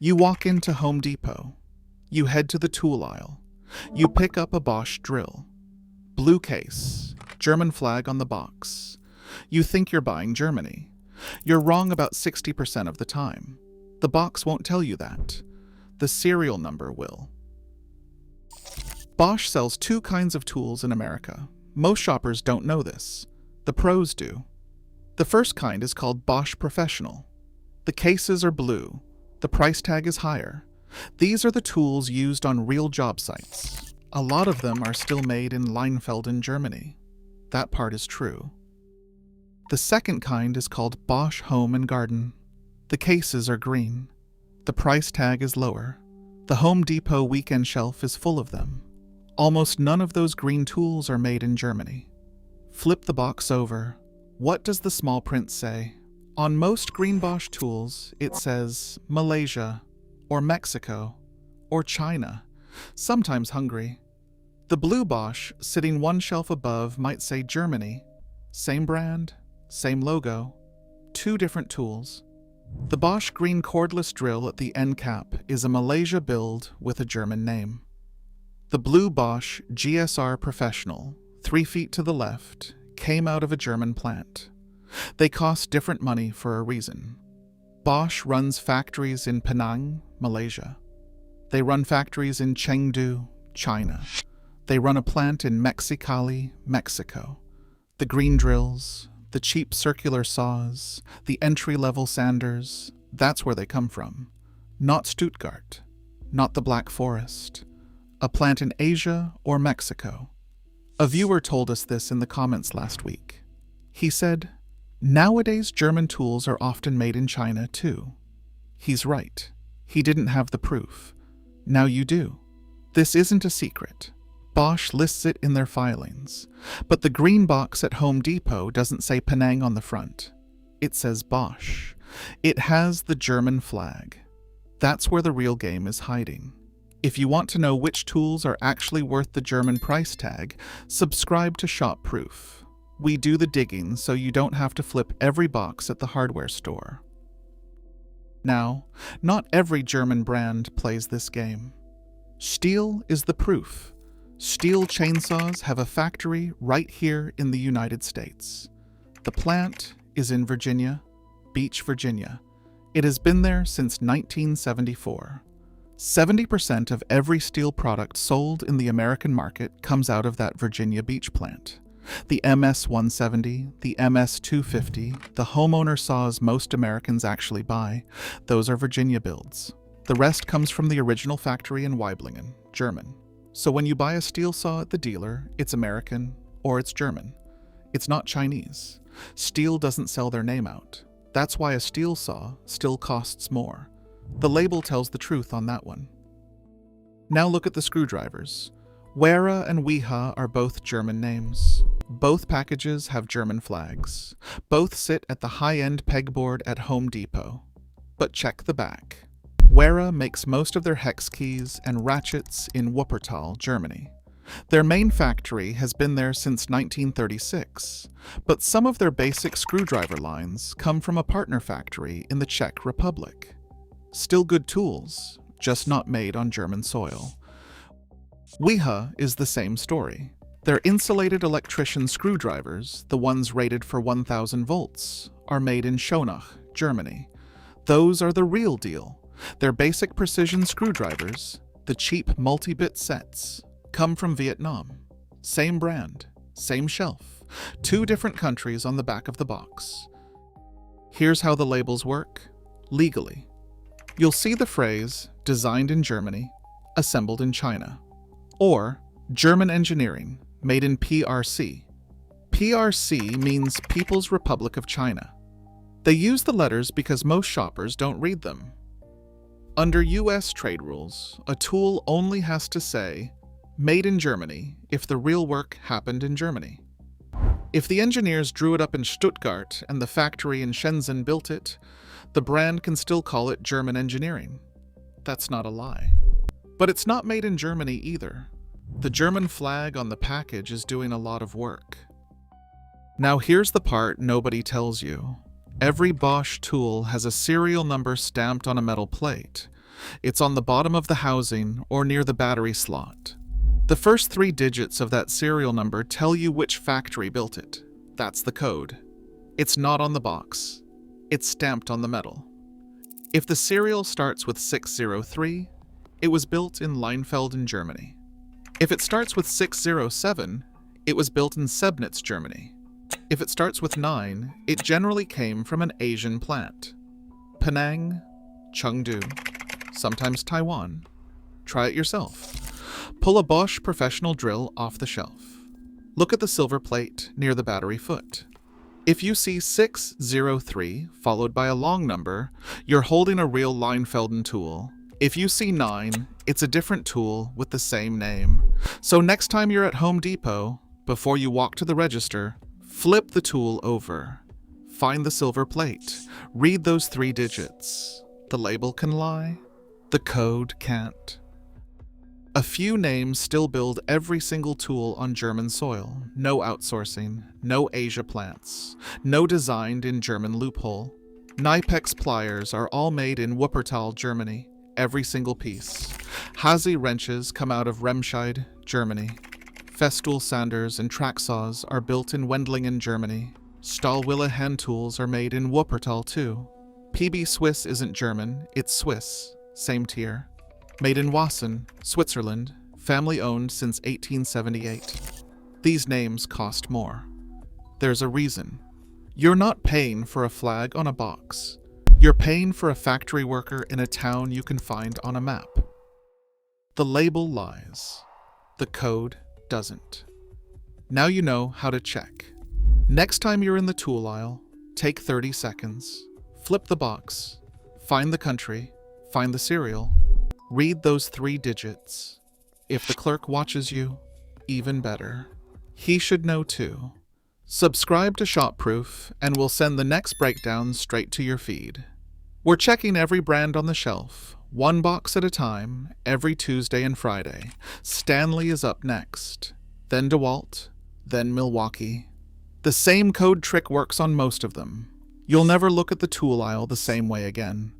You walk into Home Depot. You head to the tool aisle. You pick up a Bosch drill. Blue case, German flag on the box. You think you're buying Germany. You're wrong about 60% of the time. The box won't tell you that. The serial number will. Bosch sells two kinds of tools in America. Most shoppers don't know this. The pros do. The first kind is called Bosch Professional. The cases are blue. The price tag is higher. These are the tools used on real job sites. A lot of them are still made in Leinfelden, Germany. That part is true. The second kind is called Bosch Home and Garden. The cases are green. The price tag is lower. The Home Depot weekend shelf is full of them. Almost none of those green tools are made in Germany. Flip the box over. What does the small print say? On most green Bosch tools, it says Malaysia, or Mexico, or China, sometimes Hungary. The blue Bosch, sitting one shelf above, might say Germany. Same brand, same logo, two different tools. The Bosch green cordless drill at the end cap is a Malaysia build with a German name. The blue Bosch GSR Professional, 3 feet to the left, came out of a German plant. They cost different money for a reason. Bosch runs factories in Penang, Malaysia. They run factories in Chengdu, China. They run a plant in Mexicali, Mexico. The green drills, the cheap circular saws, the entry-level sanders, that's where they come from. Not Stuttgart, not the Black Forest. A plant in Asia or Mexico. A viewer told us this in the comments last week. He said, "Nowadays German tools are often made in China too." He's right. He didn't have the proof. Now you do. This isn't a secret. Bosch lists it in their filings. But the green box at Home Depot doesn't say Penang on the front. It says Bosch. It has the German flag. That's where the real game is hiding. If you want to know which tools are actually worth the German price tag, subscribe to Shop Proof. We do the digging so you don't have to flip every box at the hardware store. Now, not every German brand plays this game. Stihl is the proof. Stihl chainsaws have a factory right here in the United States. The plant is in Virginia, Beach, Virginia. It has been there since 1974. 70% of every Stihl product sold in the American market comes out of that Virginia Beach plant. The MS-170, the MS-250, the homeowner saws most Americans actually buy, those are Virginia builds. The rest comes from the original factory in Weiblingen, German. So when you buy a Stihl saw at the dealer, it's American or it's German. It's not Chinese. Stihl doesn't sell their name out. That's why a Stihl saw still costs more. The label tells the truth on that one. Now look at the screwdrivers. Wera and Wiha are both German names. Both packages have German flags. Both sit at the high-end pegboard at Home Depot. But check the back. Wera makes most of their hex keys and ratchets in Wuppertal, Germany. Their main factory has been there since 1936, but some of their basic screwdriver lines come from a partner factory in the Czech Republic. Still good tools, just not made on German soil. Wiha is the same story. Their insulated electrician screwdrivers, the ones rated for 1,000 volts, are made in Schonach, Germany. Those are the real deal. Their basic precision screwdrivers, the cheap multi-bit sets, come from Vietnam. Same brand, same shelf, 2 different countries on the back of the box. Here's how the labels work, legally. You'll see the phrase, designed in Germany, assembled in China. Or, German engineering, made in PRC. PRC means People's Republic of China. They use the letters because most shoppers don't read them. Under US trade rules, a tool only has to say, made in Germany, if the real work happened in Germany. If the engineers drew it up in Stuttgart and the factory in Shenzhen built it, the brand can still call it German engineering. That's not a lie. But it's not made in Germany either. The German flag on the package is doing a lot of work. Now here's the part nobody tells you. Every Bosch tool has a serial number stamped on a metal plate. It's on the bottom of the housing or near the battery slot. The first 3 digits of that serial number tell you which factory built it. That's the code. It's not on the box. It's stamped on the metal. If the serial starts with 603, it was built in Leinfeld in Germany. If it starts with 607, it was built in Sebnitz, Germany. If it starts with 9, it generally came from an Asian plant. Penang, Chengdu, sometimes Taiwan. Try it yourself. Pull a Bosch professional drill off the shelf. Look at the silver plate near the battery foot. If you see 603 followed by a long number, you're holding a real Leinfelden tool. If you see 9, it's a different tool with the same name. So next time you're at Home Depot, before you walk to the register, flip the tool over. Find the silver plate. Read those 3 digits. The label can lie. The code can't. A few names still build every single tool on German soil. No outsourcing, no Asia plants, no designed in German loophole. Knipex pliers are all made in Wuppertal, Germany. Every single piece. Hasi wrenches come out of Remscheid, Germany. Festool sanders and track saws are built in Wendlingen, Germany. Stahlwille hand tools are made in Wuppertal too. PB Swiss isn't German, it's Swiss, same tier. Made in Wassen, Switzerland, family owned since 1878. These names cost more. There's a reason. You're not paying for a flag on a box. You're paying for a factory worker in a town you can find on a map. The label lies. The code doesn't. Now you know how to check. Next time you're in the tool aisle, take 30 seconds. Flip the box. Find the country. Find the serial. Read those 3 digits. If the clerk watches you, even better. He should know too. Subscribe to Shopproof and we'll send the next breakdown straight to your feed. We're checking every brand on the shelf, 1 box at a time, every Tuesday and Friday. Stanley is up next, then DeWalt, then Milwaukee. The same code trick works on most of them. You'll never look at the tool aisle the same way again.